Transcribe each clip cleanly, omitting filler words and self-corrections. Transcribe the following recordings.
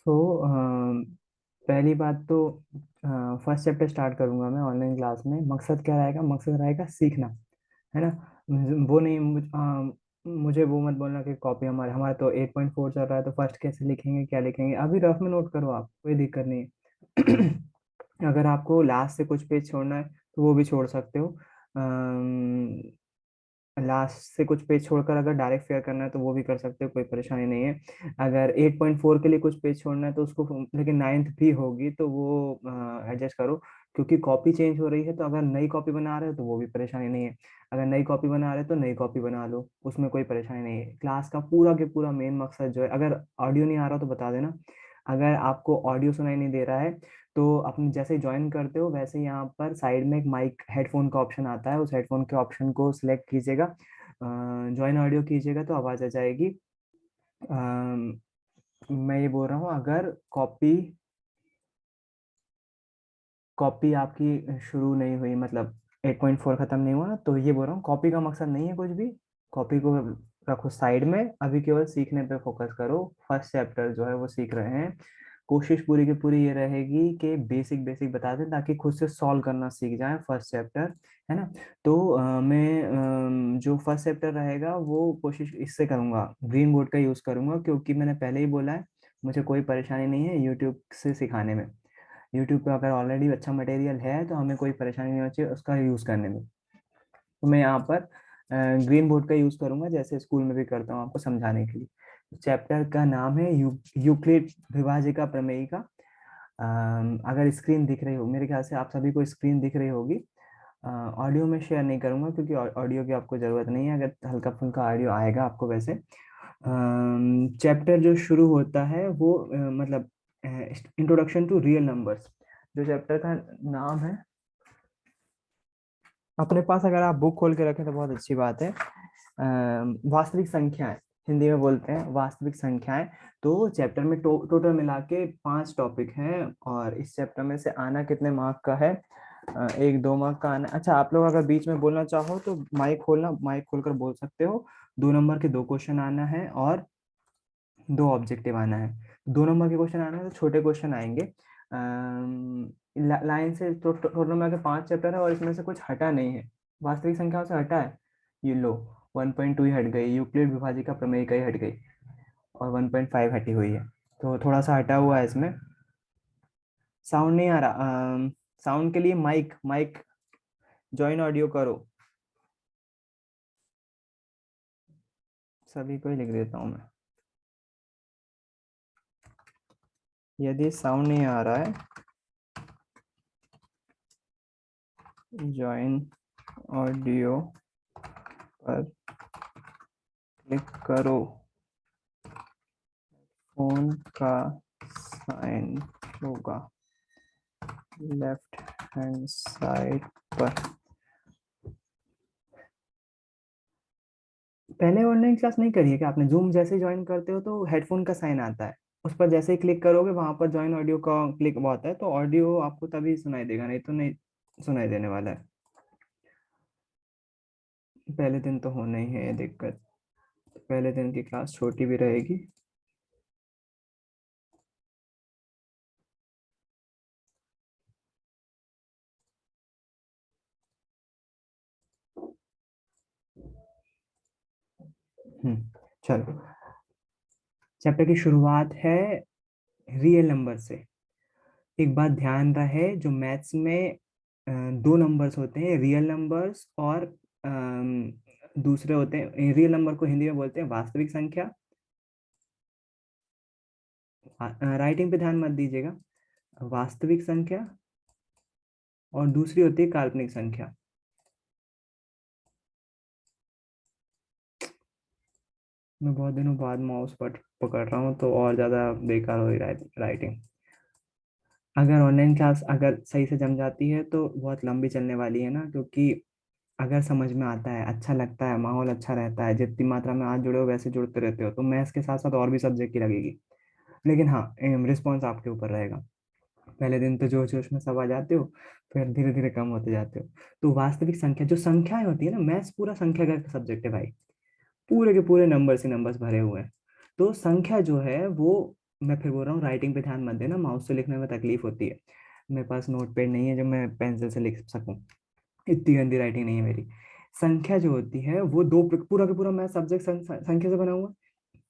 सो पहली बात तो फर्स्ट चैप्टर स्टार्ट करूंगा मैं ऑनलाइन क्लास में। मकसद क्या रहेगा? मकसद रहेगा सीखना, है ना। वो नहीं मुझे वो मत बोलना कि कॉपी हमारे हमारा तो 8.4 चल रहा है तो फर्स्ट कैसे लिखेंगे, क्या लिखेंगे। अभी रफ में नोट करो, आप कोई दिक्कत नहीं है। अगर आपको लास्ट से कुछ पेज छोड़ना है तो वो भी छोड़ सकते हो। लास्ट से कुछ पेज छोड़कर अगर डायरेक्ट फेयर करना है तो वो भी कर सकते हो, कोई परेशानी नहीं है। अगर 8.4 के लिए कुछ पेज छोड़ना है तो उसको, लेकिन नाइन्थ भी होगी तो वो एडजस्ट करो। क्योंकि कॉपी चेंज हो रही है, तो अगर नई कॉपी बना रहे हो तो वो भी परेशानी नहीं है। अगर नई कॉपी बना रहे हो तो नई कॉपी बना लो, उसमें कोई परेशानी नहीं है। क्लास का पूरा के पूरा मेन मकसद जो है, अगर ऑडियो नहीं आ रहा तो बता देना। अगर आपको ऑडियो सुनाई नहीं दे रहा है तो अपने जैसे ज्वाइन करते हो वैसे यहाँ पर साइड में एक माइक हेडफोन का ऑप्शन आता है, उस हेडफोन के ऑप्शन को सिलेक्ट कीजिएगा, ज्वाइन ऑडियो कीजिएगा तो आवाज़ आ जाएगी। मैं ये बोल रहा हूँ, अगर कॉपी कॉपी आपकी शुरू नहीं हुई, मतलब 8.4 खत्म नहीं हुआ ना, तो ये बोल रहा हूँ कॉपी का मकसद नहीं है कुछ भी। कॉपी को रखो साइड में, अभी केवल सीखने पे फोकस करो। फर्स्ट चैप्टर जो है वो सीख रहे हैं। कोशिश पूरी की पूरी ये रहेगी कि बेसिक बेसिक बता दें ताकि खुद से सॉल्व करना सीख जाए फर्स्ट चैप्टर, है ना। तो जो फर्स्ट चैप्टर रहेगा वो कोशिश इससे करूंगा, ग्रीन बोर्ड का यूज़ करूंगा, क्योंकि मैंने पहले ही बोला है मुझे कोई परेशानी नहीं है यूट्यूब से सिखाने में। यूट्यूब पे अगर ऑलरेडी अच्छा मटेरियल है तो हमें कोई परेशानी नहीं होनी चाहिए उसका यूज़ करने में। तो मैं यहाँ पर ग्रीन बोर्ड का यूज़ करूंगा, जैसे स्कूल में भी करता हूँ आपको समझाने के लिए। चैप्टर का नाम है यूक्लिड विभाजिका प्रमेयिका। अगर स्क्रीन दिख रही हो, मेरे ख्याल से आप सभी को स्क्रीन दिख रही होगी। ऑडियो में शेयर नहीं करूंगा क्योंकि ऑडियो की आपको ज़रूरत नहीं है, अगर हल्का फुल्का ऑडियो आएगा आपको वैसे। चैप्टर जो शुरू होता है वो मतलब इंट्रोडक्शन टू रियल नंबर्स, जो चैप्टर का नाम है। अपने पास अगर आप बुक खोल के रखें तो बहुत अच्छी बात है। वास्तविक संख्याएं, हिंदी में बोलते हैं वास्तविक संख्याएं। तो चैप्टर में टोटल मिला के 5 टॉपिक हैं, और इस चैप्टर में से आना कितने मार्क का है? 1-2 मार्क का आना। अच्छा, आप लोग अगर बीच में बोलना चाहो तो माइक खोलना, माइक खोलकर बोल सकते हो। 2 नंबर के 2 क्वेश्चन आना है और 2 ऑब्जेक्टिव आना है। 2 नंबर के क्वेश्चन आना है तो छोटे क्वेश्चन आएंगे। लाइन से तो टोटल में के 5 चैप्टर है और इसमें से कुछ हटा नहीं है, वास्तविक संख्याओं से हटा है। ये लो, 1.2 ही हट गई, यूक्लिड विभाजिका प्रमेय का ही हट गई, और 1.5 हटी हुई है, तो थोड़ा सा हटा हुआ है इसमें। साउंड नहीं आ रहा? साउंड के लिए माइक माइक जॉइन ऑडियो करो। सभी को ही लिख देता हूँ मैं। यदि साउंड नहीं आ रहा है, जॉइन ऑडियो पर क्लिक करो, फोन का साइन होगा लेफ्ट हैंड साइड पर। पहले ऑनलाइन क्लास नहीं करी है क्या आपने? जूम जैसे ज्वाइन करते हो तो हेडफोन का साइन आता है, उस पर जैसे ही क्लिक करोगे वहां पर ज्वाइन ऑडियो का क्लिक हुआ होता है, तो ऑडियो आपको तभी सुनाई देगा, नहीं तो नहीं सुनाई देने वाला है। पहले दिन तो होना ही है ये दिक्कत, पहले दिन की क्लास छोटी भी रहेगी। चलो, चैप्टर की शुरुआत है रियल नंबर से। एक बात ध्यान रहे, जो मैथ्स में 2 नंबर्स होते हैं रियल नंबर्स, और दूसरे होते हैं, रियल नंबर को हिंदी में बोलते हैं वास्तविक संख्या। राइटिंग पे ध्यान मत दीजिएगा। वास्तविक संख्या, और दूसरी होती है काल्पनिक संख्या। मैं बहुत दिनों बाद माउस पर पकड़ रहा हूँ तो और ज़्यादा बेकार हो रही है राइटिंग। अगर ऑनलाइन क्लास अगर सही से जम जाती है तो बहुत लंबी चलने वाली है ना, क्योंकि अगर समझ में आता है, अच्छा लगता है, माहौल अच्छा रहता है, जितनी मात्रा में आज जुड़े हो वैसे जुड़ते रहते हो, तो मैथ्स के साथ साथ और भी सब्जेक्ट की लगेगी। लेकिन हाँ, रिस्पॉन्स आपके ऊपर रहेगा। पहले दिन तो जोश जोश में सब आ जाते हो, फिर धीरे धीरे कम होते जाते हो। तो वास्तविक संख्या, जो संख्याएं होती है ना, मैथ्स पूरा संख्या का सब्जेक्ट है भाई। पूरे के पूरे नंबर्स ही नंबर्स भरे हुए हैं। तो संख्या जो है वो मैं फिर बोल रहा हूँ राइटिंग पे ध्यान मत देना, माउस से लिखने में तकलीफ होती है। मेरे पास नोट पैड नहीं है जो मैं पेंसिल से लिख सकूं, इतनी गंदी राइटिंग नहीं है मेरी। संख्या जो होती है वो पूरा का पूरा मैं सब्जेक्ट संख्या से बना हुआ।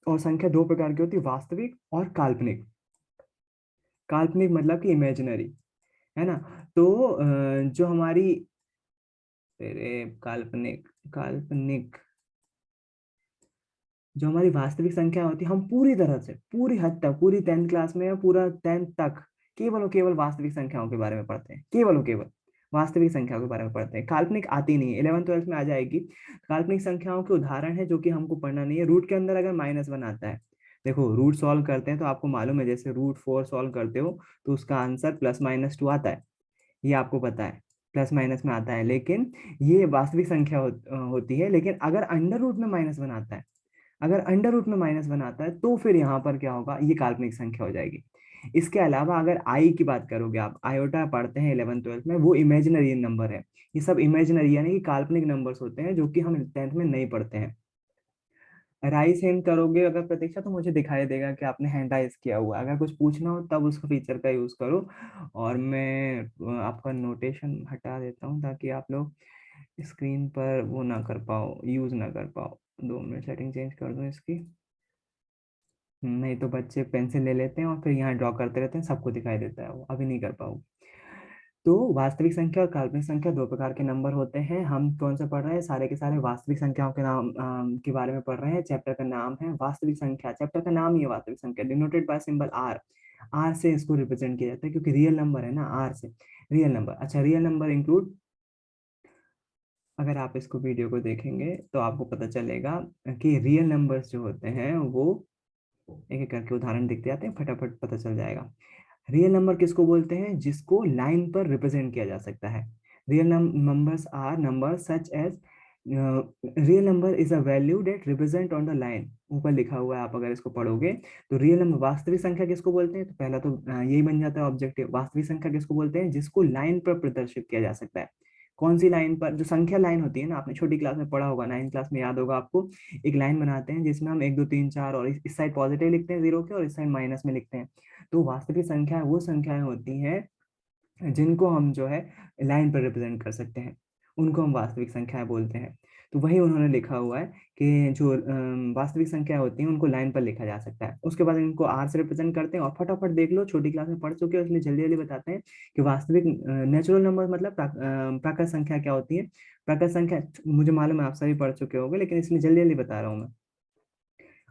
और संख्या दो प्रकार की होती है, वास्तविक और काल्पनिक। काल्पनिक मतलब कि इमेजिनरी, है ना। तो जो हमारी, अरे काल्पनिक, काल्पनिक जो हमारी वास्तविक संख्या होती है, हम पूरी तरह से पूरी हद तक पूरी 10th क्लास में या पूरा 10th तक केवल और केवल वास्तविक संख्याओं के बारे में पढ़ते हैं, केवल और केवल वास्तविक संख्याओं के बारे में पढ़ते हैं। काल्पनिक आती नहीं है, 11th 12th में आ जाएगी। काल्पनिक संख्याओं के उदाहरण है जो कि हमको पढ़ना नहीं है। रूट के अंदर अगर -1 आता है, देखो रूट सॉल्व करते हैं तो आपको मालूम है, जैसे √4 सॉल्व करते हो तो उसका आंसर +-2 आता है, ये आपको पता है, प्लस माइनस में आता है। लेकिन ये वास्तविक संख्या होती है। लेकिन अगर अंडर रूट में -1 आता है, अगर अंडर रूट में -1 आता है तो फिर यहाँ पर क्या होगा, ये काल्पनिक संख्या हो जाएगी। इसके अलावा अगर आई की बात करोगे, आप आयोटा पढ़ते हैं 11th 12th में, वो इमेजिनरी नंबर है। ये सब इमेजिनरी यानी कि काल्पनिक नंबर्स होते हैं जो कि हम 10th में नहीं पढ़ते हैं। राइस हैंड करोगे अगर प्रतीक्षा, तो मुझे दिखाई देगा कि आपने हैंड राइज किया हुआ है। अगर कुछ पूछना हो तब उसका फीचर का यूज करो। और मैं आपका नोटेशन हटा देता हूँ ताकि आप लोग स्क्रीन पर वो ना कर पाओ, यूज ना कर पाओ। 2 मिनट, सेटिंग चेंज कर दूँ इसकी। नहीं तो बच्चे पेंसिल ले लेते हैं और फिर यहाँ ड्रॉ करते रहते हैं, सबको दिखाई देता है, वो अभी नहीं कर पाऊँ। तो वास्तविक संख्या और काल्पनिक संख्या दो प्रकार के नंबर होते हैं। हम कौन सा पढ़ रहे हैं, सारे के सारे वास्तविक संख्याओं के नाम के बारे में पढ़ रहे हैं। चैप्टर का नाम है वास्तविक संख्या, चैप्टर का नाम ही है वास्तविक संख्या, denoted by symbol R. R से इसको रिप्रेजेंट किया जाता है क्योंकि रियल नंबर है ना, आर से। रियल नंबर, अच्छा रियल नंबर इंक्लूड, अगर आप इसको वीडियो को देखेंगे तो आपको पता चलेगा कि रियल नंबर्स जो होते हैं वो एक एक करके उदाहरण दिखते जाते हैं, फटाफट पता चल जाएगा। रियल नंबर किसको बोलते हैं, जिसको लाइन पर रिप्रेजेंट किया जा सकता है। Real numbers are number such as, real number is a value that represent on the line, ऊपर लिखा हुआ है, आप अगर इसको पढ़ोगे तो रियल नंबर। वास्तविक संख्या किसको बोलते हैं, तो पहला तो यही बन जाता है ऑब्जेक्टिव। वास्तविक संख्या किसको बोलते हैं, जिसको लाइन पर प्रदर्शित किया जा सकता है। कौन सी लाइन पर, जो संख्या लाइन होती है ना, आपने छोटी क्लास में पढ़ा होगा, 9th क्लास में याद होगा आपको। एक लाइन बनाते हैं जिसमें हम 1 2 3 4 और इस साइड पॉजिटिव लिखते हैं जीरो के, और इस साइड माइनस में लिखते हैं। तो वास्तविक संख्या वो संख्याएं होती हैं जिनको हम जो है लाइन पर रिप्रेजेंट कर सकते हैं, उनको हम वास्तविक संख्याएं बोलते हैं। तो वही उन्होंने लिखा हुआ है कि जो वास्तविक संख्या होती हैं उनको लाइन पर लिखा जा सकता है। उसके बाद इनको आर से रिप्रेजेंट करते हैं। और फटाफट देख लो, छोटी क्लास में पढ़ चुके हो इसलिए जल्दी जल्दी बताते हैं कि वास्तविक नेचुरल नंबर मतलब प्राकृत संख्या क्या होती है। प्राकृत संख्या मुझे मालूम है आप सभी पढ़ चुके होंगे, लेकिन इसलिए जल्दी जल्दी बता रहा हूँ मैं।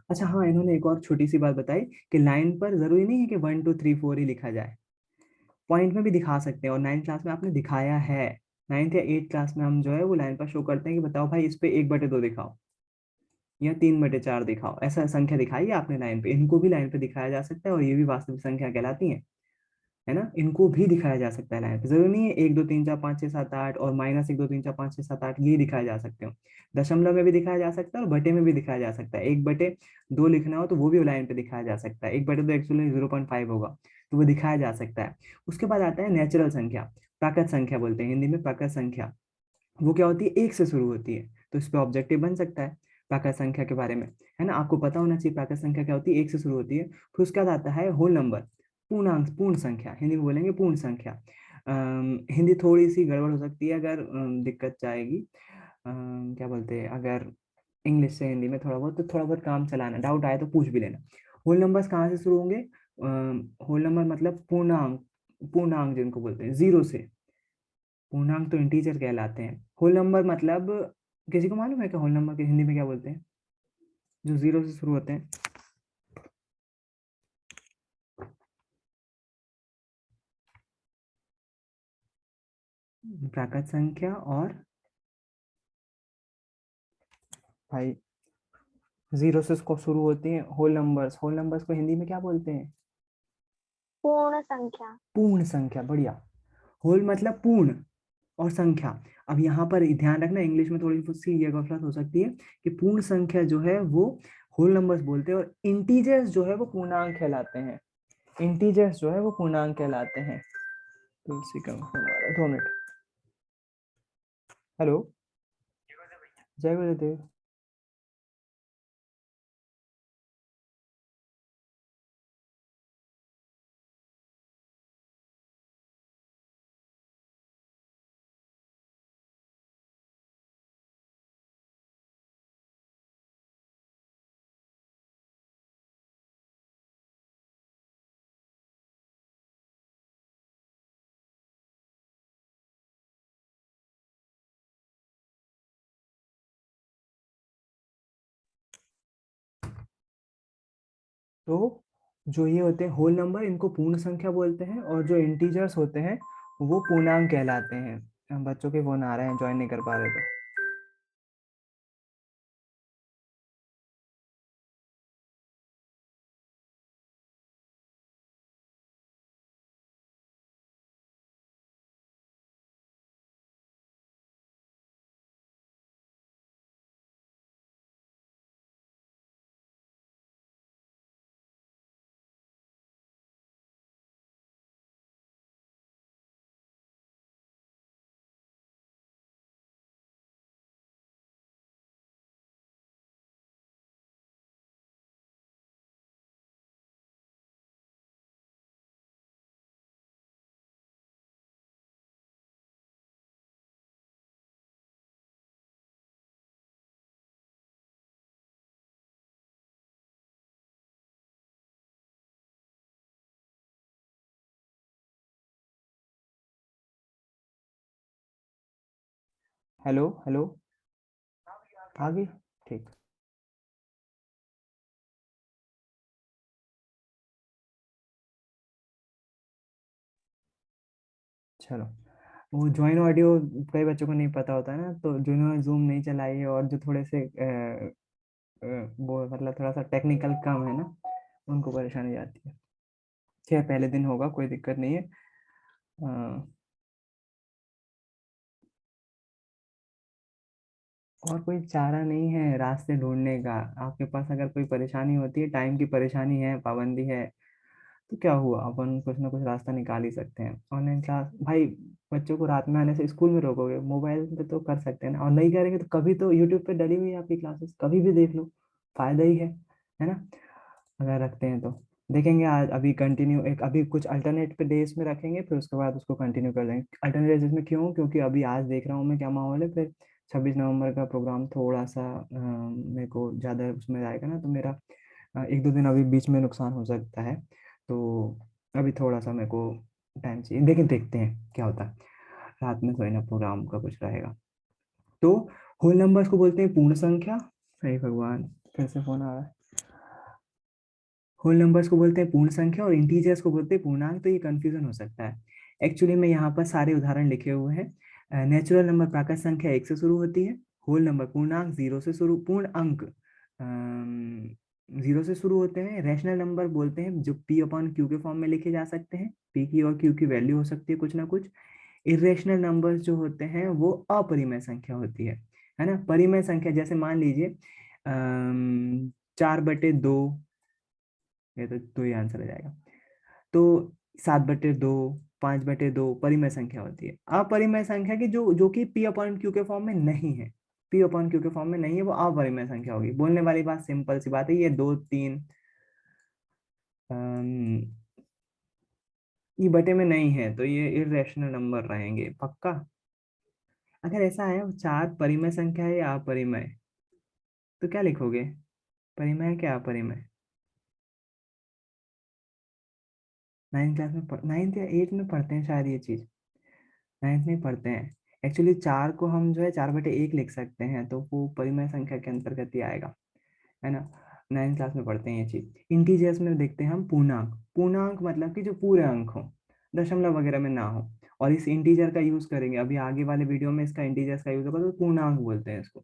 अच्छा हाँ, इन्होंने एक और छोटी सी बात बताई कि लाइन पर जरूरी नहीं है कि 1 2 3 4 ही लिखा जाए, पॉइंट में भी दिखा सकते हैं। और 9th क्लास में आपने दिखाया है, 9th या 8th क्लास में हम जो है वो लाइन पर शो करते हैं कि बताओ भाई इस पे 1/2 दिखाओ या 3/4 दिखाओ, ऐसा संख्या दिखाई है आपने लाइन पे। इनको भी लाइन पे दिखाया जा सकता है और ये भी वास्तविक संख्या कहलाती है ना। इनको भी दिखाया जा सकता है लाइन पे, जरूरी नहीं है 1 2 3 4 5 6 7 8 और -1 2 3 4 5 6 7 8 ये दिखाए जा सकते हो। दशमलव में भी दिखाया जा सकता है और बटे में भी दिखाया जा सकता है। 1/2 लिखना हो तो वो भी लाइन पे दिखाया जा सकता है। 1/2 एक्चुअली 0.5 होगा, तो वो दिखाया जा सकता है। उसके बाद आता है नेचुरल संख्या, प्राकृत संख्या बोलते हैं हिंदी में, प्राकृत संख्या। वो क्या होती है, 1 से शुरू होती है, तो इस पे ऑब्जेक्टिव बन सकता है प्राकृत संख्या के बारे में, है ना। आपको पता होना चाहिए प्राकृत संख्या क्या होती है, 1 से शुरू होती है। फिर उसके बाद आता है होल नंबर, पूर्णांक, पूर्ण संख्या, हिंदी में बोलेंगे पूर्ण संख्या। हिंदी थोड़ी सी गड़बड़ हो सकती है अगर दिक्कत जाएगी, क्या बोलते हैं, अगर इंग्लिश से हिंदी में थोड़ा बहुत काम चलाना, डाउट आए तो पूछ भी लेना। होल नंबर्स कहाँ से शुरू होंगे, होल नंबर मतलब पूर्णांक, पूर्णांक जिनको बोलते हैं जीरो से। पूर्णांक तो इंटीजर कहलाते हैं। होल नंबर मतलब, किसी को मालूम है क्या होल नंबर के हिंदी में क्या बोलते हैं, जो जीरो से शुरू होते हैं। प्राकृत संख्या और भाई जीरो से को शुरू होती हैं होल नंबर्स। होल नंबर्स को हिंदी में क्या बोलते हैं, पूर्ण संख्या। पूर्ण संख्या, बढ़िया। होल मतलब पूर्ण और संख्या। अब यहाँ पर ध्यान रखना, इंग्लिश में थोड़ी सी ये गफलत हो सकती है कि पूर्ण संख्या जो है वो होल नंबर्स बोलते हैं और इंटीजर्स जो है वो पूर्णांक कहलाते हैं। इंटीजर्स जो है वो पूर्णांक कहलाते हैं। तुलसी का फोन आ रहा है, 2 मिनट। हेलो, जय गुरुदेव। तो जो ये होते हैं होल नंबर, इनको पूर्ण संख्या बोलते हैं, और जो इंटीजर्स होते हैं वो पूर्णांक कहलाते हैं। बच्चों के फोन आ रहे हैं, ज्वाइन नहीं कर पा रहे तो। Hello hello. आ गई। ठीक। चलो। वो ज्वाइन ऑडियो कई बच्चों को नहीं पता होता है ना, तो जिन्होंने जूम नहीं चलाई है और जो थोड़े से वो मतलब थोड़ा सा टेक्निकल काम है ना, उनको परेशानी आती है। खैर पहले दिन होगा, कोई दिक्कत नहीं है। अ, और कोई चारा नहीं है रास्ते ढूंढने का। आपके पास अगर कोई परेशानी होती है, टाइम की परेशानी है, पाबंदी है, तो क्या हुआ, अपन कुछ ना कुछ रास्ता निकाल ही सकते हैं। ऑनलाइन क्लास भाई, बच्चों को रात में आने से स्कूल में रोकोगे, मोबाइल पे तो कर सकते हैं ना, और नहीं करेंगे तो कभी तो यूट्यूब पे डली हुई है आपकी क्लासेस, कभी भी देख लो, फायदा ही है ना। अगर रखते हैं तो देखेंगे। आज अभी कंटिन्यू एक अभी कुछ अल्टरनेट पे डेज में रखेंगे, फिर उसके बाद उसको कंटिन्यू कर देंगे अल्टरनेट डेज में। क्यों? क्योंकि अभी आज देख रहा हूँ मैं क्या माहौल है, फिर 26 नवंबर का प्रोग्राम थोड़ा सा मेरे को ज़्यादा उसमें आएगा ना, तो मेरा 1-2 दिन अभी बीच में नुकसान हो सकता है। तो अभी थोड़ा सा मेरे को टाइम चाहिए, लेकिन देखते हैं क्या होता है। रात में कोई ना प्रोग्राम का कुछ रहेगा। तो होल नंबर्स को बोलते हैं पूर्ण संख्या। हे भगवान, फिर से फोन आ रहा है। होल नंबर्स को बोलते हैं पूर्ण संख्या, और इंटीजर्स को बोलते हैं पूर्णांक। तो ये कंफ्यूजन हो सकता है। एक्चुअली में यहाँ पर सारे उदाहरण लिखे हुए हैं। नेचुरल नंबर प्राकृत संख्या 1 से शुरू होती है। होल नंबर पूर्णांक 0 से शुरू, पूर्ण अंक 0 से शुरू होते हैं। रैशनल नंबर बोलते हैं जो पी अपॉन क्यू के फॉर्म में लिखे जा सकते हैं, पी की और क्यू की वैल्यू हो सकती है कुछ ना कुछ। इरेशनल नंबर्स जो होते हैं वो अपरिमेय संख्या होती है ना। परिमेय संख्या जैसे मान लीजिए 4/2, ये तो 2 ही आंसर आ जाएगा। तो 7/2, 5/2 परिमेय संख्या होती है। अपरिमेय संख्या की जो कि पी अपॉन क्यू के फॉर्म में नहीं है, पी अपॉन क्यू के फॉर्म में नहीं है, वो अपरिमेय संख्या होगी। बोलने वाली बात सिंपल सी बात है, ये 2, 3 ये बटे में नहीं है, तो ये इरेशनल नंबर रहेंगे पक्का। अगर ऐसा है 4 परिमेय संख्या है या अपरिमेय, तो क्या लिखोगे? परिमेय है क्या अपरिमेय? 9th क्लास में 9th या 8th में पढ़ते हैं शायद ये चीज। 9th में पढ़ते हैं। एक्चुअली 4 को हम जो है 4/1 लिख सकते हैं, तो वो परिमेय संख्या के अंतर्गत ही आएगा, है ना। 9th क्लास में पढ़ते हैं ये चीज। इंटीजर्स में देखते हैं हम पूर्णांक। पूर्णांक मतलब कि जो पूरे अंक हो, दशमलव वगैरह में ना हो। और इस इंटीजर का यूज करेंगे अभी आगे वाले वीडियो में, इसका इंटीजर्स का यूज होगा, तो पूर्णांक बोलते हैं इसको।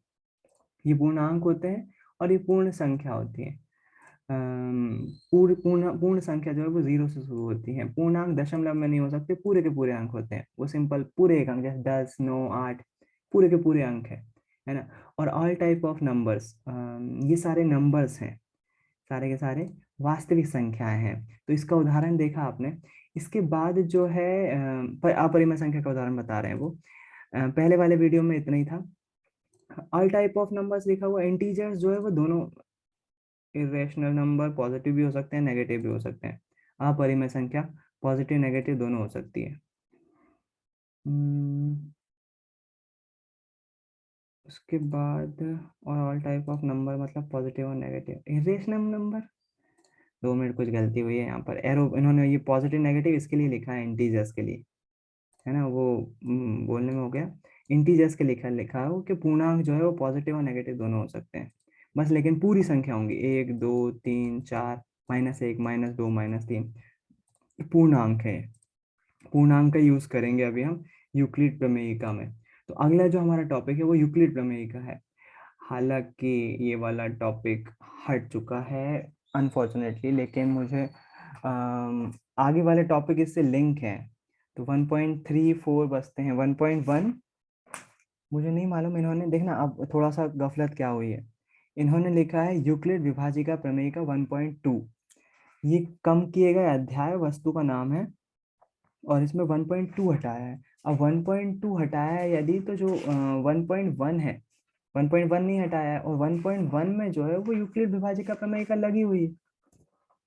ये पूर्णांक होते हैं और ये पूर्ण संख्या होती है। पूर्ण पूर्ण पूर्ण संख्या जो है वो 0 से शुरू होती है। पूर्णांक दशमलव में नहीं हो सकते, पूरे के पूरे अंक होते हैं, वो सिंपल पूरे एक अंक, जैसे 10, 9, 8 पूरे के पूरे अंक है ना। और ऑल टाइप ऑफ नंबर्स, ये सारे नंबर्स हैं, सारे के सारे वास्तविक संख्याएं हैं। तो इसका उदाहरण देखा आपने। इसके बाद जो है अपरिमेय संख्या का उदाहरण बता रहे हैं वो। पहले वाले वीडियो में इतना ही था। ऑल टाइप ऑफ नंबर्स लिखा हुआ, इंटीजर्स जो है वो दोनों इरेशनल नंबर पॉजिटिव भी हो सकते हैं, नेगेटिव भी हो सकते हैं। अपरिमेय संख्या पॉजिटिव नेगेटिव दोनों हो सकती है। हम्म, उसके बाद और ऑल टाइप ऑफ नंबर मतलब पॉजिटिव और नेगेटिव। इरेशनल नंबर, 2 मिनट, कुछ गलती हुई है यहाँ पर। एरो इन्होंने ये पॉजिटिव नेगेटिव इसके लिए लिखा है, इंटीजर्स के लिए, है ना। वो बोलने में हो गया। इंटीजर्स के लिखा लिखा है वो कि पूर्णांक जो है वो पॉजिटिव और नेगेटिव दोनों हो सकते हैं बस, लेकिन पूरी संख्या होंगी 1, 2, 3, 4, -1 -2 -3 पूर्णांक है। पूर्णांक का यूज करेंगे अभी हम यूक्लिड प्रमेयिका में। तो अगला जो हमारा टॉपिक है वो यूक्लिड प्रमेयिका है। हालांकि ये वाला टॉपिक हट चुका है अनफॉर्चुनेटली, लेकिन मुझे आगे वाले टॉपिक इससे लिंक है। तो 1.34 बचते हैं। 1.1 मुझे नहीं मालूम, इन्होंने देखना अब थोड़ा सा गफलत क्या हुई है। इन्होंने लिखा है यूक्लिड विभाजिका प्रमेयिका 1.2। ये कम किए गए अध्याय वस्तु का नाम है और इसमें 1.2 हटाया है। अब 1.2 हटाया है यदि, तो जो 1.1 है, 1.1 नहीं हटाया है, और 1.1 में जो है वो यूक्लिड विभाजिका प्रमेयिका लगी हुई है।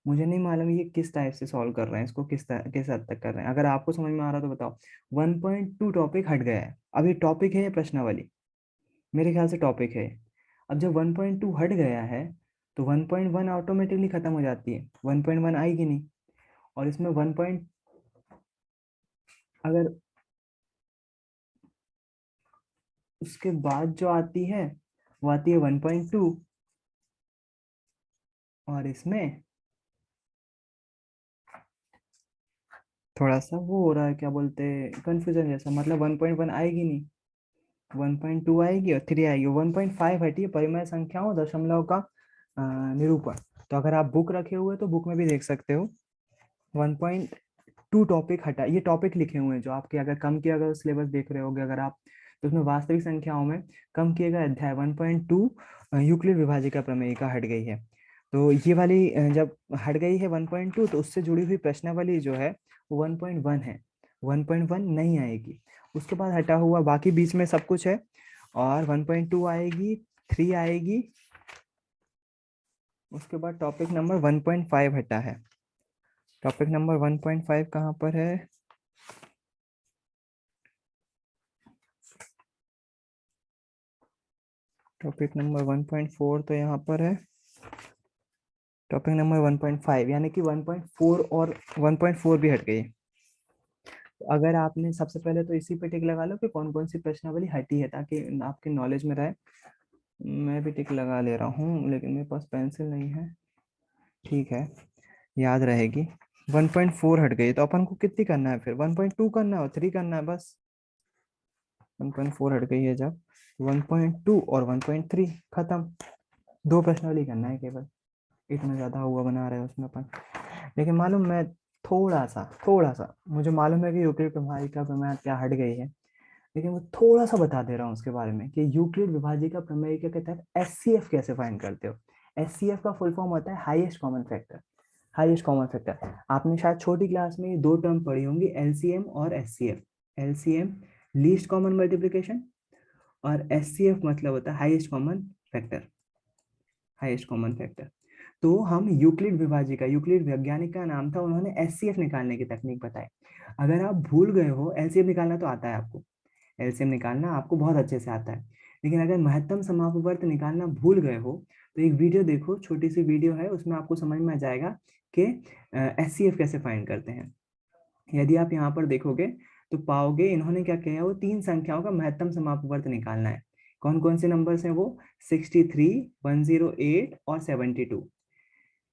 मुझे नहीं मालूम ये किस टाइप से सॉल्व कर रहे हैं इसको, किस हद तक कर रहे हैं। अगर आपको समझ में आ रहा तो बताओ। 1.2 टॉपिक हट गया है। अब ये टॉपिक है, ये प्रश्नावली मेरे ख्याल से टॉपिक है। अब जब 1.2 हट गया है तो 1.1 ऑटोमेटिकली खत्म हो जाती है, 1.1 आएगी नहीं। और इसमें 1 अगर उसके बाद जो आती है वो आती है 1.2, और इसमें थोड़ा सा वो हो रहा है, क्या बोलते हैं, कंफ्यूजन जैसा, मतलब 1.1 आएगी नहीं, 1.2 आएगी और 3 आएगी। 1.5 हटी है परिमेय संख्याओं दशमलव का निरूपण। तो अगर आप बुक रखे हुए तो बुक में भी देख सकते हो। 1.2 टॉपिक हटा, ये टॉपिक लिखे हुए हैं जो आपके, अगर कम किया, अगर सिलेबस देख रहे होगे अगर आप, तो उसमें वास्तविक संख्याओं में कम किए गए अध्याय 1.2 यूक्लिड विभाजिका प्रमेयिका हट गई है। तो ये वाली जब हट गई है 1.2, तो उससे जुड़ी हुई प्रश्नावली जो है वो 1.1 है, 1.1 नहीं आएगी। उसके बाद हटा हुआ बाकी बीच में सब कुछ है, और 1.2 आएगी, 3 आएगी। उसके बाद टॉपिक नंबर 1.5 हटा है। टॉपिक नंबर 1.5 कहाँ पर है? टॉपिक नंबर 1.4 तो यहाँ पर है। टॉपिक नंबर 1.5 यानी कि 1.4 और 1.4 भी हट गई। अगर आपने, सबसे पहले तो इसी पे टिक लगा लो कि कौन कौन सी प्रश्नावली हटी है, ताकि आपके नॉलेज में रहे। मैं भी टिक लगा ले रहा हूँ, लेकिन मेरे पास पेंसिल नहीं है। ठीक है, याद रहेगी। 1.4 हट गई, तो अपन को कितनी करना है फिर? 1.2 करना है और 3 करना है बस। 1.4 हट गई है जब, 1.2 और 1.3 खत्म। 2 प्रश्नावली करना है केवल, इतना ज्यादा हुआ बना रहे हैं उसमें अपन। लेकिन मालूम, मैं थोड़ा सा मुझे मालूम है कि यूक्लिड प्रमेयिका प्रमेय क्या हट गई है, लेकिन वो थोड़ा सा बता दे रहा हूँ उसके बारे में कि यूक्लिड विभाजिका प्रमेयिका के तहत एचसीएफ कैसे फाइंड करते हो। एचसीएफ का फुल फॉर्म होता है highest common factor. Highest common factor आपने शायद छोटी क्लास में ये 2 टर्म पढ़ी होंगी, एलसीएम और HCF. LCM least common multiplication, और एचसीएफ मतलब होता है highest common factor. Highest common factor. तो हम यूक्लिड विभाजिका, यूक्लिड वैज्ञानिक का नाम था, उन्होंने एचसीएफ निकालने की तकनीक बताई। अगर आप भूल गए हो, एलसीएम निकालना तो आता है आपको, एलसीएम निकालना आपको बहुत अच्छे से आता है, लेकिन अगर महत्तम समापवर्त निकालना भूल गए हो तो एक वीडियो देखो, छोटी सी वीडियो है, उसमें आपको समझ में आ जाएगा कि एचसीएफ कैसे फाइंड करते हैं। यदि आप यहाँ पर देखोगे तो पाओगे इन्होंने क्या किया है, वो 3 संख्याओं का महत्तम समापवर्त निकालना है। कौन कौन से नंबर्स हैं वो? 63, 108 और 72।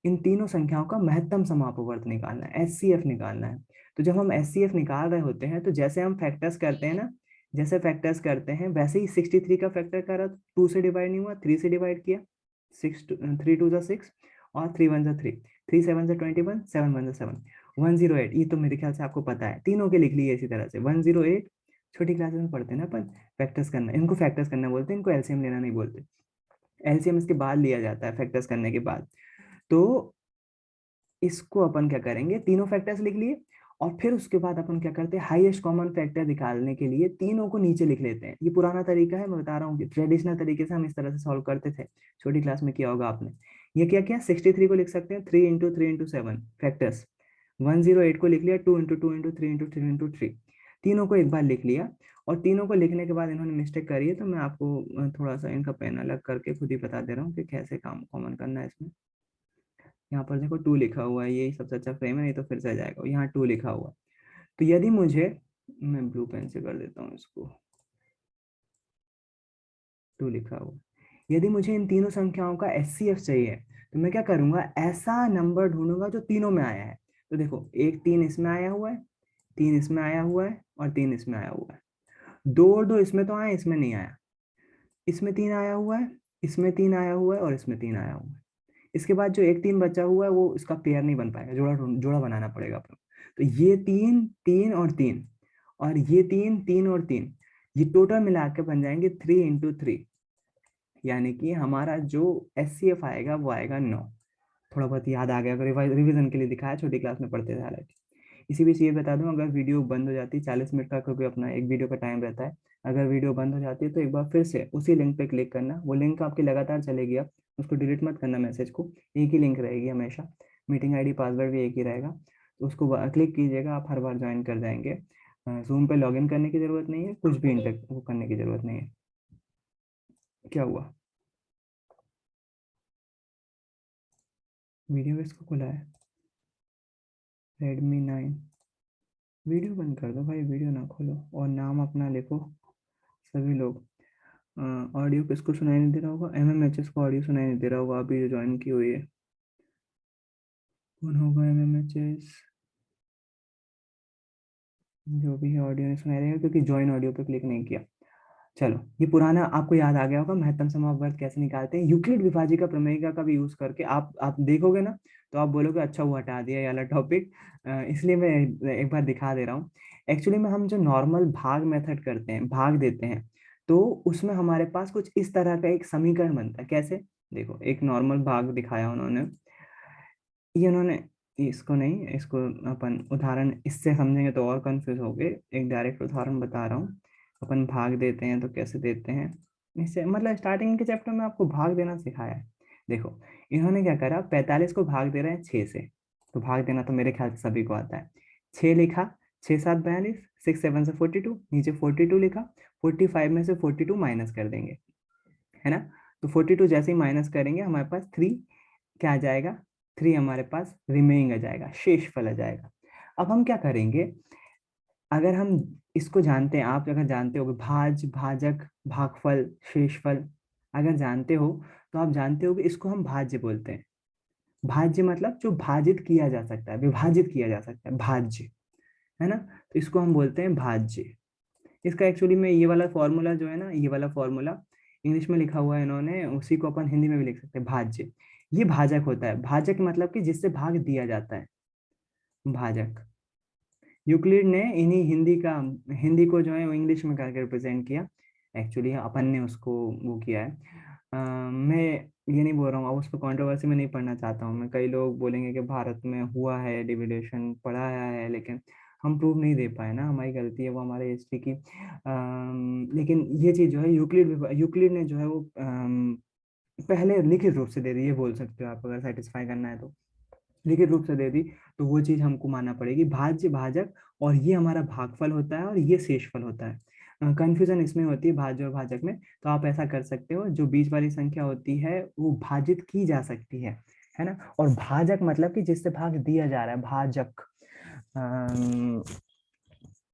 इन तीनों संख्याओं का महत्तम समापवर्त निकालना है, एचसीएफ निकालना है। तो जब हम एचसीएफ निकाल रहे होते हैं, तो जैसे हम फैक्टर्स करते हैं ना, जैसे फैक्टर्स करते हैं वैसे ही 63 का फैक्टर करा, 2 से डिवाइड नहीं हुआ, 3 से डिवाइड किया, 3 2 6 और 3 1 3, 3 7 21, 7 1 7, 108। ये तो मेरे ख्याल से आपको पता है, तीनों के लिख लिए इसी तरह से। 108 छोटी क्लासेस में पढ़ते हैं ना अपन, फैक्टर्स करना, इनको फैक्टर्स करना बोलते हैं, इनको एलसीएम लेना नहीं बोलते। एलसीएम इसके बाद लिया जाता है, फैक्टर्स करने के बाद। तो इसको अपन क्या करेंगे, तीनों फैक्टर्स लिख लिए, और फिर उसके बाद अपन क्या करते हैं, हाईएस्ट कॉमन फैक्टर निकालने के लिए तीनों को नीचे लिख लेते हैं। ये पुराना तरीका है, मैं बता रहा हूँ कि ट्रेडिशनल तरीके से हम इस तरह से सॉल्व करते थे, छोटी क्लास में किया होगा आपने। ये क्या किया, 63 को लिख सकते हैं 3 इंटू 3 इंटू 7 फैक्टर्स। 108 को लिख लिया 2 इंटू 2 इंटू 3 इंटू 3 इंटू 3। तीनों को एक बार लिख लिया, और तीनों को लिखने के बाद इन्होंने मिस्टेक करी है, तो मैं आपको थोड़ा सा इनका पेन अलग करके खुद ही बता दे रहा हूँ कि कैसे काम कॉमन करना है इसमें। यहाँ पर देखो 2 लिखा हुआ है, यही सबसे अच्छा फ्रेम है, नहीं तो फिर से आ जाएगा। यहाँ 2 लिखा हुआ, तो यदि मुझे, मैं ब्लू पेन से कर देता हूँ इसको, 2 लिखा हुआ, यदि मुझे इन तीनों संख्याओं का एचसीएफ चाहिए, तो मैं क्या करूंगा, ऐसा नंबर ढूंढूंगा जो तीनों में आया है। तो देखो, एक 3 इसमें आया हुआ है, 3 इसमें आया हुआ है, और 3 इसमें आया हुआ है। 2 और 2 इसमें तो आया, इसमें नहीं आया। इसमें 3 आया हुआ है, इसमें 3 आया हुआ है, और इसमें 3 आया हुआ है। इसके बाद जो एक 3 बचा हुआ है वो इसका पेयर नहीं बन पाएगा, जोड़ा बनाना पड़ेगा अपन। तो ये 3, 3 और 3, और ये 3, 3 और 3, ये टोटल मिला के बन जाएंगे 3 × 3। यानी कि हमारा जो SCF आएगा वो आएगा 9। थोड़ा बहुत याद आ गया, रिवीजन के लिए दिखाया, छोटी क्लास में पढ़ते थे हालांकि। इसी बीच ये बता दूं, अगर वीडियो बंद हो जाती है 40 मिनट का, क्योंकि अपना एक वीडियो का टाइम रहता है, अगर वीडियो बंद हो जाती है तो एक बार फिर से उसी लिंक पे क्लिक करना, वो लिंक आपकी लगातार चलेगी, आप उसको डिलीट मत करना, मैसेज को, एक ही लिंक रहेगी हमेशा, मीटिंग ID पासवर्ड भी एक ही रहेगा, तो उसको क्लिक कीजिएगा, आप हर बार ज्वाइन कर जाएंगे। जूम पे लॉगिन करने की जरूरत नहीं है, कुछ भी इंटर वो करने की जरूरत नहीं है। क्या हुआ, वीडियो किसको खुला है? Redmi 9। वीडियो बंद कर दो भाई, वीडियो ना खोलो, और नाम अपना लिखो सभी लोग। ऑडियो किसको सुनाई नहीं दे रहा होगा? MMHS को ऑडियो सुनाई नहीं दे रहा होगा, अभी जो ज्वाइन की हुई है। कौन होगा MMHS? जो भी है ऑडियो नहीं सुनाई देगा, क्योंकि ज्वाइन ऑडियो पे क्लिक नहीं किया। चलो, ये पुराना आपको याद आ गया होगा, महत्तम समावर्त कैसे निकालते हैं, यूक्लिड विभाजिका प्रमेयिका का भी यूज करके। आप देखोगे ना, तो आप बोलोगे अच्छा वो हटा दिया ये वाला टॉपिक, इसलिए मैं एक बार दिखा दे रहा हूँ। एक्चुअली में हम जो नॉर्मल भाग मेथड करते हैं, भाग देते हैं, तो उसमें हमारे पास कुछ इस तरह का एक समीकरण बनता है। कैसे? देखो, एक नॉर्मल भाग दिखाया उन्होंने, ये उन्होंने, इसको नहीं, इसको अपन उदाहरण इससे समझेंगे तो और कंफ्यूज हो गए, एक डायरेक्ट उदाहरण बता रहा हूँ। अपन भाग देते हैं तो कैसे देते हैं, इससे मतलब स्टार्टिंग के चैप्टर में आपको भाग देना सिखाया है। देखो, इन्होंने क्या करा, 45 को भाग दे रहे हैं 6 से, तो भाग देना तो मेरे ख्याल से सभी को आता है। 6 लिखा, 6 7 42, 6 7 से 42, नीचे 42 लिखा, 45 में से 42 माइनस कर देंगे, है ना? तो 42 जैसे ही माइनस करेंगे हमारे पास 3 क्या आ जाएगा, 3 हमारे पास रिमेइंग आ जाएगा, शेषफल आ जाएगा। अब हम क्या करेंगे, अगर हम इसको जानते हैं, आप अगर जानते हो भाज, भाजक, भागफल, शेषफल, अगर जानते हो, तो आप जानते हो कि इसको हम भाज्य बोलते हैं। भाज्य मतलब जो भाजित किया जा सकता है, विभाजित किया जा सकता है, भाज्य, है ना? तो इसको हम बोलते हैं भाज्य। इसका एक्चुअली में ये वाला फॉर्मूला जो है ना, ये वाला फॉर्मूला इंग्लिश में लिखा हुआ है इन्होंने, उसी को अपन हिंदी में भी लिख सकते हैं, भाज्य। ये भाजक होता है, भाजक मतलब कि जिससे भाग दिया जाता है, भाजक। यूक्लिड ने इन्हीं हिंदी को जो है वो इंग्लिश में करके रिप्रेजेंट किया। एक्चुअली अपन ने उसको वो किया है। मैं ये नहीं बोल रहा हूँ, अब उस पर कॉन्ट्रोवर्सी में नहीं पढ़ना चाहता हूँ मैं। कई लोग बोलेंगे कि भारत में हुआ है डिविडेशन, पढ़ाया है, लेकिन हम प्रूव नहीं दे पाए ना, हमारी गलती है वो, हमारे हिस्ट्री की। लेकिन ये चीज़ जो है यूक्लिड ने जो है वो पहले लिखित रूप से दे दी, ये बोल सकते हो आप, अगर सेटिस्फाई करना है तो लिखित रूप से दे दी, तो वो चीज हमको मानना पड़ेगी, भाज्य, भाजक, और ये हमारा भागफल होता है और ये शेषफल होता है। कंफ्यूजन इसमें होती है भाज्य और भाजक में, तो आप ऐसा कर सकते हो, जो बीच वाली संख्या होती है वो भाजित की जा सकती है ना? और भाजक मतलब कि जिससे भाग दिया जा रहा है, भाजक। अम,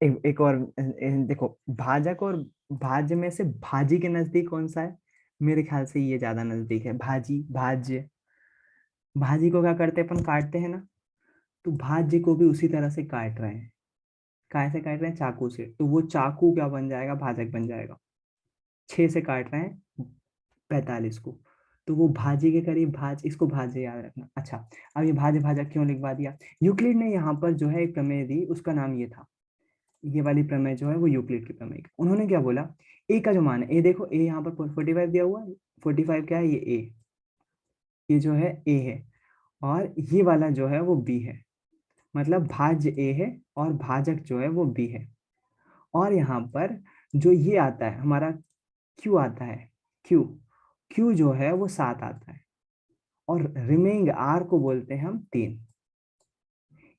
एक और देखो, भाजक और भाज्य में से भाजी के नजदीक कौन सा है? मेरे ख्याल से ये ज्यादा नजदीक है, भाजी, भाज्य। भाजी को क्या करते हैं अपन, काटते हैं ना, तो भाज्य को भी उसी तरह से काट रहे हैं। कैसे काट रहे हैं? चाकू से, तो वो चाकू क्या बन जाएगा, भाजक बन जाएगा। 6 से काट रहे हैं 45 को, तो वो भाजी के करीब, इसको भाज्य याद रखना। अच्छा, अब ये भाज्य भाजक क्यों लिखवा दिया? यूक्लिड ने यहाँ पर जो है एक प्रमेय दी, उसका नाम ये था, ये वाली प्रमेय जो है वो यूक्लिड की प्रमेय। उन्होंने क्या बोला, ए का जो मान है, ए देखो, ए यहाँ पर 45 दिया हुआ है, 45 क्या है, ये ए, ये जो है ए है, और ये वाला जो है वो बी है, मतलब भाज्य ए है और भाजक जो है वो बी है। और यहाँ पर जो ये आता है हमारा, क्यू आता है, क्यू, क्यू जो है वो 7 आता है, और रिमेइंग आर को बोलते हैं हम 3।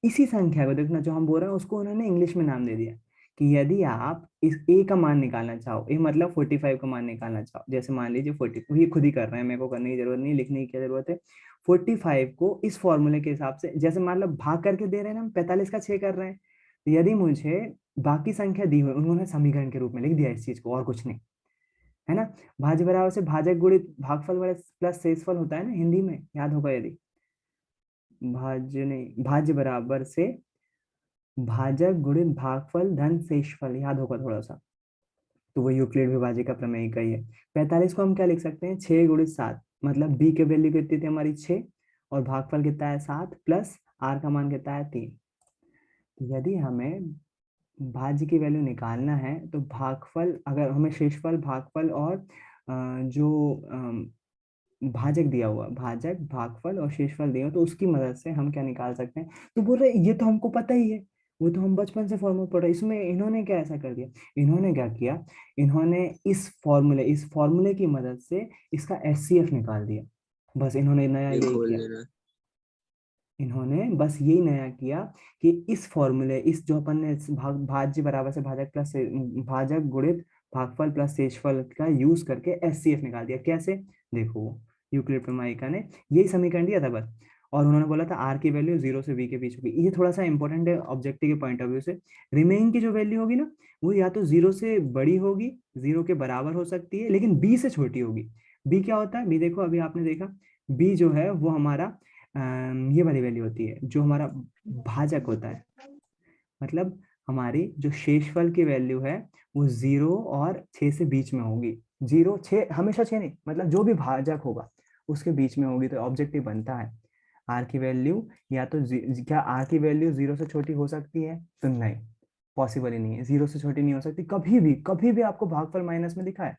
इसी संख्या को देखना, जो हम बोल रहे हैं उसको उन्होंने इंग्लिश में नाम दे दिया, कि यदि आप इस ए का मान निकालना चाहो, ए मतलब 45 का मान निकालना चाहो, जैसे मान लीजिए 40, ये खुद ही कर रहे हैं, मेरे को करने की जरूरत नहीं, लिखने की क्या जरूरत है। 45 को इस फॉर्मूले के हिसाब से, जैसे मान लो भाग करके दे रहे हैं ना, हम 45 का 6 कर रहे हैं, तो यदि मुझे बाकी संख्या दी हुई, उन्होंने समीकरण के रूप में लिख दिया इस चीज को, और कुछ नहीं, है ना। भाज्य बराबर से भाजक गुणित भागफल प्लस शेषफल होता है ना हिंदी में, याद होगा यदि। भाज्य नहीं, भाज्य बराबर से भाजक गुणित भागफल धन शेषफल, याद होगा थोड़ा सा। तो वो यूक्लिड विभाज्य का प्रमेय का ही है। 45 को हम क्या लिख सकते हैं, 6 गुणित 7, मतलब बी के वैल्यू कितनी थी हमारी 6, और भागफल कितना है 7, प्लस आर का मान कितना है 3। यदि हमें भाज्य की वैल्यू निकालना है तो भागफल, अगर हमें शेषफल भागफल और जो भाजक दिया हुआ, भाजक भागफल और शेषफल दिया हुआ, तो उसकी मदद से हम क्या निकाल सकते हैं। तो बोल रहे ये तो हमको पता ही है, वो तो हम बचपन से फॉर्मूला पढ़ रहे हैं। इसमें इन्होंने क्या ऐसा कर दिया, इन्होंने क्या किया, इन्होंने इस फॉर्मूले की मदद से इसका एचसीएफ निकाल दिया। बस इन्होंने नया ये यही खोल किया, देना। इन्होंने बस यही नया किया कि इस फॉर्मूले, इस जो अपन ने भाज्य बराबर से भाजक प्लस भाजक गुणित भागफल प्लस शेषफल का यूज करके एचसीएफ निकाल दिया। कैसे, देखो यूक्लिड प्रमेयिका ने यही समीकरण दिया था बस, और उन्होंने बोला था आर की वैल्यू 0 से v के बीच होगी। ये थोड़ा सा इंपॉर्टेंट है ऑब्जेक्टिव के पॉइंट ऑफ व्यू से। रिमेइंग की जो वैल्यू होगी ना, वो या तो 0 से बड़ी होगी, 0 के बराबर हो सकती है, लेकिन b से छोटी होगी। b क्या होता है, b देखो अभी आपने देखा, b जो है वो हमारा ये वाली वैल्यू होती है जो हमारा भाजक होता है। मतलब हमारी जो शेषफल की वैल्यू है वो 0 और 6 से बीच में होगी। 0 6, हमेशा 6 नहीं, मतलब जो भी भाजक होगा उसके बीच में होगी। तो ऑब्जेक्टिव बनता है आर की वैल्यू, या तो क्या आर की वैल्यू 0 से छोटी हो सकती है, तो नहीं, पॉसिबल ही नहीं है, 0 से छोटी नहीं हो सकती कभी भी। कभी भी आपको भागफल माइनस में दिखा है,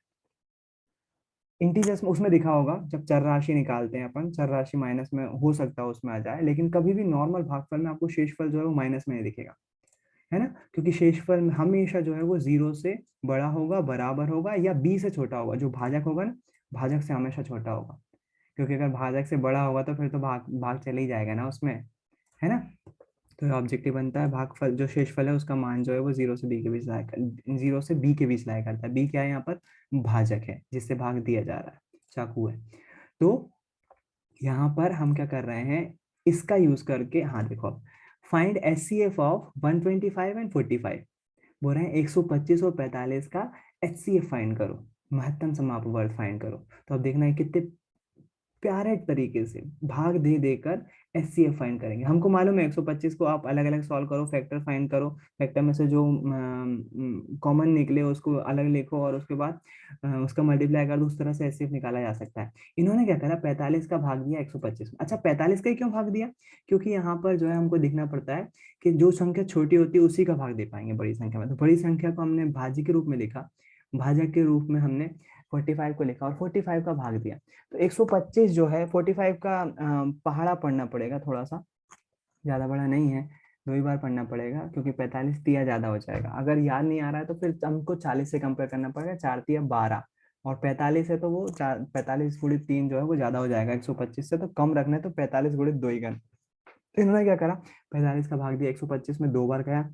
इंटीजर्स में उसमें दिखा होगा, जब चर राशि निकालते हैं अपन, चर राशि माइनस में हो सकता है उसमें आ जाए, लेकिन कभी भी नॉर्मल भागफल में आपको शेषफल जो है वो माइनस में नहीं दिखेगा, है ना। क्योंकि शेषफल में हमेशा जो है वो 0 से बड़ा होगा, बराबर होगा, या b से छोटा होगा। जो भाजक होगा ना, भाजक से हमेशा छोटा होगा, क्योंकि अगर भाजक से बड़ा होगा तो फिर तो भाग भाग चले ही जाएगा ना उसमें, है ना। तो ऑब्जेक्टिव बनता है भागफल, जो शेषफल है उसका मान जो है वो 0 से b के बीच लाया, 0 से b के बीच लाया करता है। b क्या है यहाँ पर, भाजक है जिससे भाग दिया जा रहा है, चाकू है। तो यहाँ पर हम क्या कर रहे हैं, इसका यूज करके, हाँ देखो, फाइंड एचसीएफ ऑफ 125 एंड 45। बोल रहे हैं 125 और 45 का एचसीएफ फाइंड करो, महत्तम समाप्त वर्ग फाइंड करो। तो अब देखना है कितने प्यारे तरीके से भाग दे देकर एचसीएफ फाइंड करेंगे। हमको मालूम है 125 को आप अलग अलग सॉल्व करो, फैक्टर फाइंड करो, फैक्टर में से जो कॉमन निकले उसको अलग लिखो, और उसके बाद उसका मल्टीप्लाई कर दो, उस तरह से एचसीएफ निकाला जा सकता है। इन्होंने क्या करा, 45 का भाग दिया 125 में। अच्छा 45 का ही क्यों भाग दिया, क्योंकि यहाँ पर जो है हमको दिखना पड़ता है कि जो संख्या छोटी होती है उसी का भाग दे पाएंगे बड़ी संख्या में। तो बड़ी संख्या को हमने भाज्य के रूप में लिखा, भाजक के रूप में हमने 45 को लिखा और 45 का भाग दिया। तो 125 जो है 45 का पहाड़ा पढ़ना पड़ेगा थोड़ा सा, ज्यादा बड़ा नहीं है, 2 ही बार पढ़ना पड़ेगा, क्योंकि 45 तिया ज्यादा हो जाएगा। अगर याद नहीं आ रहा है तो फिर हमको 40 से कंपेयर करना पड़ेगा, 4 तिया 12, और 45 है तो वो 45 गुणित 3 जो है वो ज्यादा हो जाएगा 125 से, तो कम रखना है तो 45 गुणित 2 ही करना। तो इन्होंने क्या करा, 45 का भाग दिया 125 में, 2 बार गया,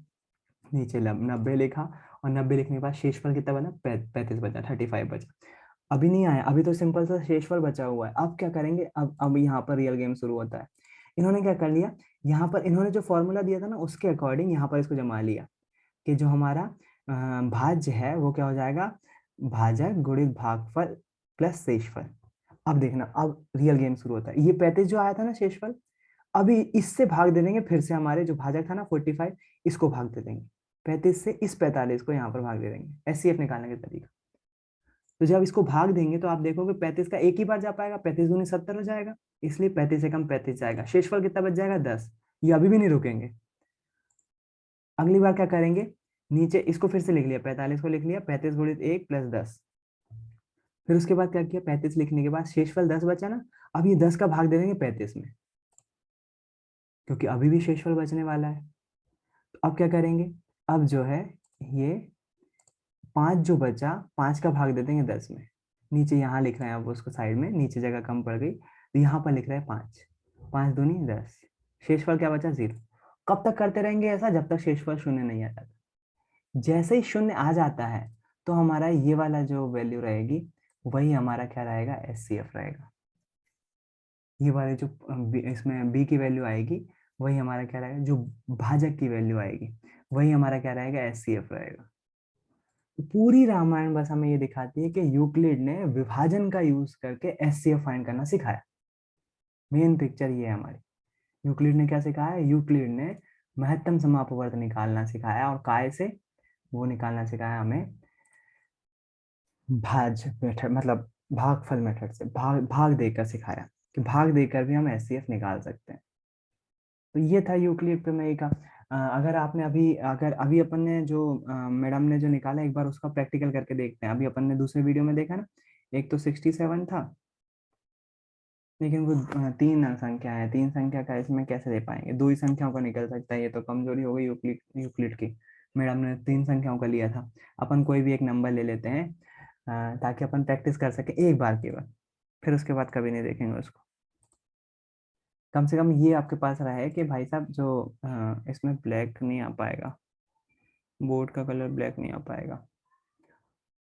नीचे 90 लिखा, और 90 लिखने के बाद शेषफल कितना बना, 35 बचा, 35 बचा। अभी नहीं आया, अभी तो सिंपल सा शेषफल बचा हुआ है। अब क्या करेंगे, अब यहाँ पर रियल गेम शुरू होता है। इन्होंने क्या कर लिया, यहाँ पर इन्होंने जो फॉर्मूला दिया था ना उसके अकॉर्डिंग यहाँ पर इसको जमा लिया, कि जो हमारा भाज्य है वो क्या हो जाएगा, भाजक गुणित भागफल प्लस शेषफल। अब देखना, अब रियल गेम शुरू होता है। ये 35 जो आया था ना शेषफल, अभी इससे भाग दे देंगे, फिर से हमारे जो भाजक था ना 45, इसको भाग दे देंगे, 35 से इस 45 को यहाँ पर भाग दे देंगे, एचसीएफ निकालने का तरीका। तो जब इसको भाग देंगे तो आप देखोगे 35 का एक ही बार जा पाएगा, 35 दूनी 70 हो जाएगा, इसलिए 35 से कम 35 जाएगा, शेषफल कितना बच जाएगा 10। ये अभी भी नहीं रुकेंगे, अगली बार क्या करेंगे, नीचे इसको फिर से लिख लिया, 45 को लिख लिया, 35 गुणित 1 प्लस 10। फिर उसके बाद क्या किया, 35 लिखने के बाद शेषफल 10 बचा ना, अब ये 10 का भाग दे देंगे 35 में, क्योंकि अभी भी शेषफल बचने वाला है। तो अब क्या करेंगे, अब जो है ये 5 जो बचा, 5 का भाग दे देंगे 10 में, नीचे यहाँ लिख रहे हैं, अब उसको साइड में नीचे जगह कम पड़ गई तो यहाँ पर लिख रहे हैं 5, 5 दूनी 10, शेषफल क्या बचा 0। कब तक करते रहेंगे ऐसा, जब तक शेषफल शून्य नहीं आ जाता। जैसे ही शून्य आ जाता है तो हमारा ये वाला जो वैल्यू रहेगी वही हमारा क्या रहेगा, एचसीएफ रहेगा। ये वाले जो इसमें बी की वैल्यू आएगी वही हमारा क्या रहेगा, जो भाजक की वैल्यू आएगी वही हमारा क्या रहेगा, एचसीएफ रहेगा। पूरी रामायण बस हमें ये दिखाती है कि यूक्लिड ने विभाजन का यूज करके एचसीएफ फाइंड करना सिखाया। मेन पिक्चर ये है हमारी। यूक्लिड ने क्या सिखाया? यूक्लिड ने महत्तम समापवर्त निकालना सिखाया, और काय से? वो निकालना सिखाया हमें भाज मेथड, मतलब भागफल मेथड से, भाग देकर सिखाया कि भाग देकर भी हम एचसीएफ निकाल सकते हैं। तो ये था यूक्लिड प्रमेय का। अगर आपने अगर अभी अपन ने जो मैडम ने जो निकाला, एक बार उसका प्रैक्टिकल करके देखते हैं। अभी अपन ने दूसरे वीडियो में देखा ना, एक तो 67 था, लेकिन वो तीन संख्या है, तीन संख्या का इसमें कैसे दे पाएंगे? दो ही संख्याओं का निकल सकता है, ये तो कमजोरी हो गई यूक्लिड यूक्लिड की। मैडम ने तीन संख्याओं का लिया था। अपन कोई भी एक नंबर ले लेते हैं, ताकि अपन प्रैक्टिस कर सके एक बार केवल, फिर उसके बाद कभी नहीं देखेंगे उसको। कम से कम ये आपके पास रहा है कि भाई साहब जो इसमें ब्लैक नहीं आ पाएगा, बोर्ड का कलर ब्लैक नहीं आ पाएगा।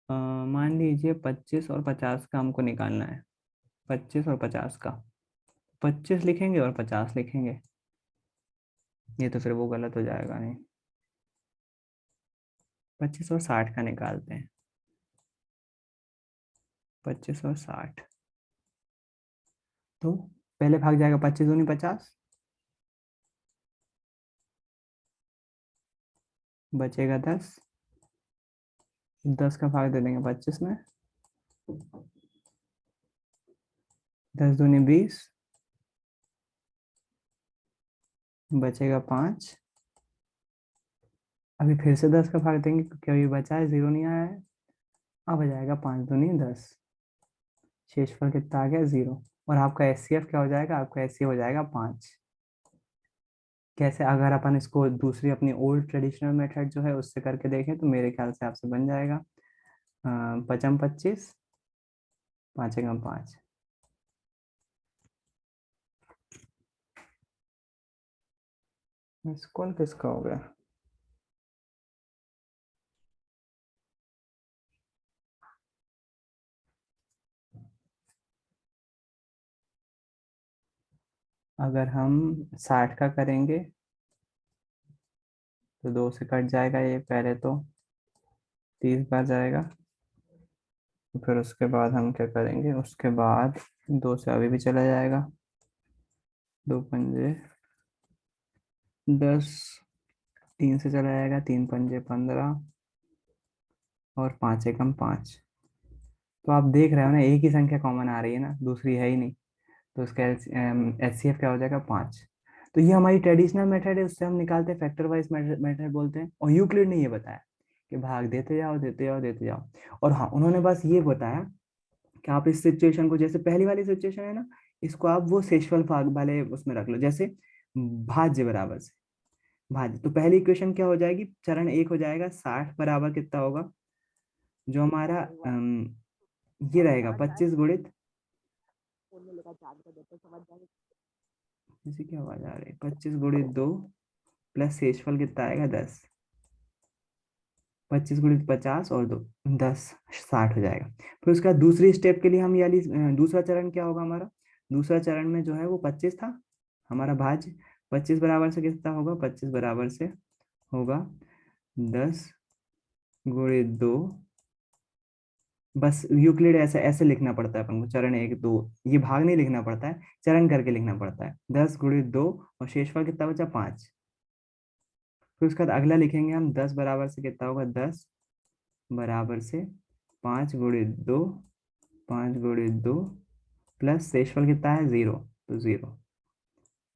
मान लीजिए 25 और 50 का हमको निकालना है। 25 और 50 का, 25 लिखेंगे और 50 लिखेंगे, ये तो फिर वो गलत हो जाएगा नहीं। 25 और 60 का निकालते हैं। 25 और 60, तो पहले भाग जाएगा 25 दूनी 50, बचेगा 10। 10 का भाग दे देंगे 25 में, 10 दूनी 20, बचेगा 5। अभी फिर से 10 का भाग देंगे क्योंकि अभी बचा है, जीरो नहीं आया है। अब आ जाएगा 5 दूनी 10, शेषफल कितना आ गया? 0। और आपका एचसीएफ क्या हो जाएगा? आपका एचसीएफ हो जाएगा 5। कैसे? अगर अपन इसको दूसरी अपनी ओल्ड ट्रेडिशनल मेथड जो है उससे करके देखें, तो मेरे ख्याल से आपसे बन जाएगा पचम 25, 5 एकम 5। मिस कॉल किसका हो गया? अगर हम 60 का करेंगे तो 2 से कट जाएगा ये पहले, तो 30 बार जाएगा। तो फिर उसके बाद हम क्या करेंगे? उसके बाद 2 से अभी भी चला जाएगा, 2 पंजे 10, 3 से चला जाएगा, 3 पंजे 15, और 5 एकम 5। तो आप देख रहे हो ना, एक ही संख्या कॉमन आ रही है ना, दूसरी है ही नहीं। तो उसका एचसीएफ क्या हो जाएगा? 5। तो ये हमारी ट्रेडिशनल मेथड है, उससे हम निकालते हैं, फैक्टर वाइज मेथड बोलते हैं। और यूक्लिड ने ये बताया कि भाग देते जाओ देते जाओ देते जाओ। और हाँ, उन्होंने बस ये बताया कि आप इस सिचुएशन को, जैसे पहली वाली सिचुएशन है ना, इसको आप वो शेषफल भाग वाले उसमें रख लो, जैसे भाज्य बराबर से भाज्य। तो पहली इक्वेशन क्या हो जाएगी? चरण एक हो जाएगा 60 बराबर कितना होगा? जो हमारा ये रहेगा 25 गुणित, इसी की आवाज आ रही है, 25 गुणित 2 प्लस शेषफल कितना आएगा? 10। 25 गुणित 50 और 2, 10, 60 हो जाएगा। फिर उसका दूसरी स्टेप के लिए हम यानी दूसरा चरण क्या होगा हमारा? दूसरा चरण में जो है वो 25 था हमारा भाज्य। 25 बराबर से कितना होगा? 25 बराबर से होगा 10 गुणित 2। बस यूक्लिड ऐसे ऐसे लिखना पड़ता है अपन को, चरण एक दो, ये भाग नहीं लिखना पड़ता है, चरण करके लिखना पड़ता है। 10 गुणित 2, और शेषफल कितना बचा? 5। फिर उसके बाद अगला लिखेंगे हम, 10 बराबर से कितना होगा? 10 बराबर से 5 गुणित 2, 5 गुणित 2 प्लस शेषफल कितना है? 0, तो 0।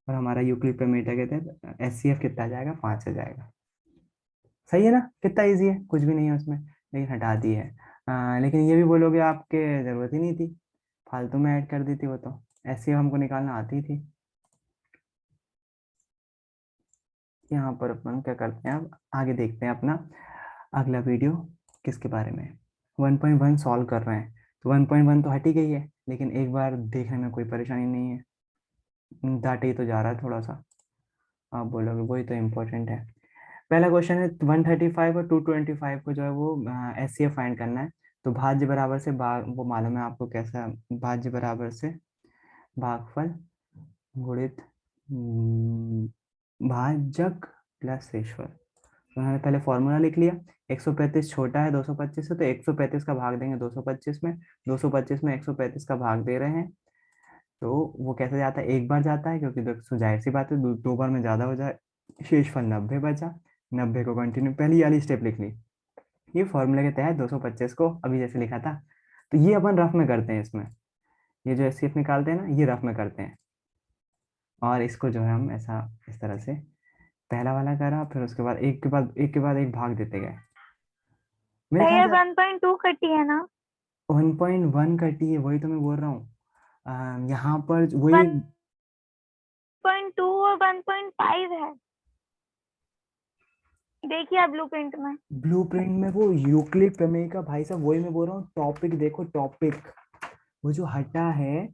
और हमारा यूक्लिड पे मीटर कहते हैं, एचसीएफ कितना आ जाएगा? 5 आ जाएगा। सही है ना? कितना इजी है, कुछ भी नहीं है उसमें, लेकिन हटा दी है। लेकिन ये भी बोलोगे आपके जरूरत ही नहीं थी, फालतू में ऐड कर दी थी वो तो, एचसीएफ हमको निकालना आती थी। यहाँ पर अपन क्या करते हैं, अब आगे देखते हैं अपना अगला वीडियो किसके बारे में। 1.1 सॉल्व कर रहे हैं, तो 1.1 तो हट ही गई है, लेकिन एक बार देखने में कोई परेशानी नहीं है, डाटे ही तो जा रहा है थोड़ा सा। आप बोलोगे वही तो इम्पोर्टेंट है। पहला क्वेश्चन है 135 और 225 को जो है वो एचसीएफ फाइंड करना है। तो भाज्य बराबर से वो मालूम है आपको कैसा, भाज्य बराबर से भागफल गुणित भाजक प्लस शेषफल। तो मैंने पहले फॉर्मूला लिख लिया। 135 छोटा है 225 से, तो 135 का भाग देंगे 225 में, 225 में 135 का भाग दे रहे हैं, तो वो कैसे जाता है, एक बार जाता है, क्योंकि तो जाहिर सी बात है दो बार में ज्यादा हो जाए। शेषफल 90 बचा, 90 को कंटिन्यू पहली वाली स्टेप लिख ली। ये फॉर्मूले के तहत 225 को अभी जैसे लिखा था, तो ये अपन रफ में करते हैं इसमें, ये जो एचसीएफ निकालते हैं ना, ये रफ में करते हैं। और इसको जो है हम ऐसा इस तरह से पहला वाला करा, फिर उसके बाद एक के बाद एक के बाद एक भाग देते गए। मेरे तो ख्याल ये से 1.2 कटी है ना? 1.1 कटी है, वही तो मैं बोल रहा हूँ। यहाँ पर वही 1.2 और 1.5 है, देखिए आप ब्लूप्रिंट में। ब्लूप्रिंट में वो यूक्लिड प्रमेय का, भाई साहब वही मैं बोल रहा हूँ, टॉपिक देखो टॉपिक, वो जो हटा है,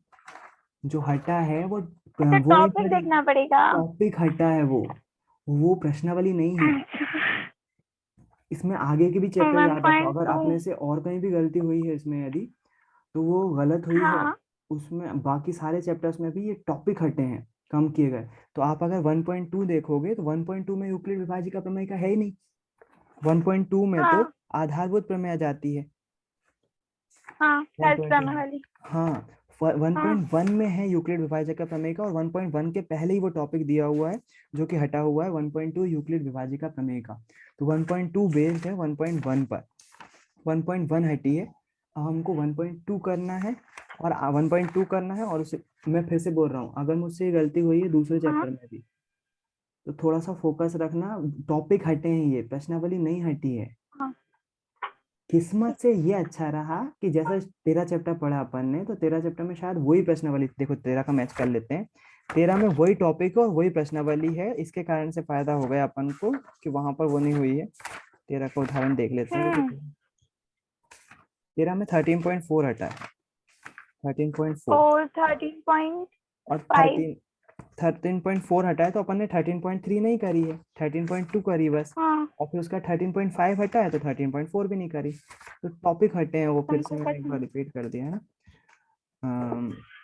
जो हटा है अच्छा, वो नहीं टॉपिक पढ़ी, देखना पड़ेगा। टॉपिक हटा है वो प्रश्नावली नहीं है। इसमें आगे के भी चैप्टर याद रखो, अगर 1.2। आप में से और कहीं भी गलती हुई है इसमें यदि, तो वो गलत हुई है। हाँ उसमें बाकी सारे चैप्टर्स में भी ये टॉपिक हटे हैं, कम किए गए। तो आप अगर 1.2 देखोगे तो 1.2 में यूक्लिड विभाजिका प्रमेय का है ही नहीं। 1.2 में तो हाँ आधारभूत प्रमेय आ जाती है। हाँ, हेल्थ 1.2 करने वाली। हाँ, हाँ 1.1 में है यूक्लिड विभाजिका प्रमेय का, और 1.1 के पहले ही वो टॉपिक दिया हुआ है जो कि हटा हुआ है 1.2 यूक्लिड विभाजिका प्रमेय का। तो 1.2 बेस्ड है 1.1 पर, 1.1 हटी है। अब हमको 1.2 करना है, और 1.2 करना है, और उसे मैं फिर से बोल रहा हूँ, अगर मुझसे ये गलती हुई है दूसरे हाँ चैप्टर में भी, तो थोड़ा सा फोकस रखना। टॉपिक हटे हैं, ये प्रश्नावली नहीं हटी है। हाँ। किस्मत से ये अच्छा रहा कि जैसा 13 चैप्टर पढ़ा अपन ने, तो 13 चैप्टर में शायद वही प्रश्नावली, देखो 13 का मैच कर लेते हैं, 13 में वही टॉपिक और वही प्रश्नावली है, इसके कारण से फायदा हो गया अपन को कि वहां पर वो नहीं हुई है। 13 का उदाहरण देख लेते हैं, हम्म। देखो 13 में 13.4 हटा है, 13.4, और 13.5। और 13.4 हटा है, तो अपन ने 13.3 नहीं करी है, 13.2 करी बस। हाँ, और फिर उसका 13.5 हटा है, तो 13.4 भी नहीं करी। तो टॉपिक हटे हैं, वो फिर से तुमको मैंने एक पता बार है। रिपीट कर दिया है ना।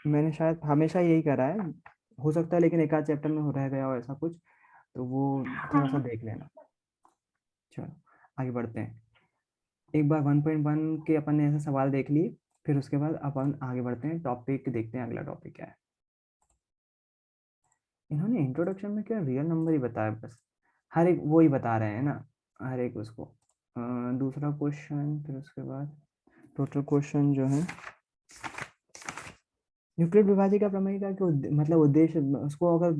मैंने शायद हमेशा यही करा है, हो सकता है लेकिन एक आध चैप्टर में हो रह गया हो ऐसा कुछ, तो वो थोड़ा सा हाँ देख लेना। चलो आगे बढ़ते हैं। एक बार 1.1 के अपन ने ऐसे सवाल देख लिए, फिर उसके बाद अपन आगे बढ़ते हैं, टॉपिक देखते हैं अगला टॉपिक क्या है। इन्होंने इंट्रोडक्शन में क्या रियल नंबर ही बताया बस, हर एक वो ही बता रहे हैं ना, हर एक उसको। दूसरा क्वेश्चन, फिर उसके बाद टोटल क्वेश्चन जो है, यूक्लिड विभाजिका प्रमेय का मतलब उद्देश्य उसको अगर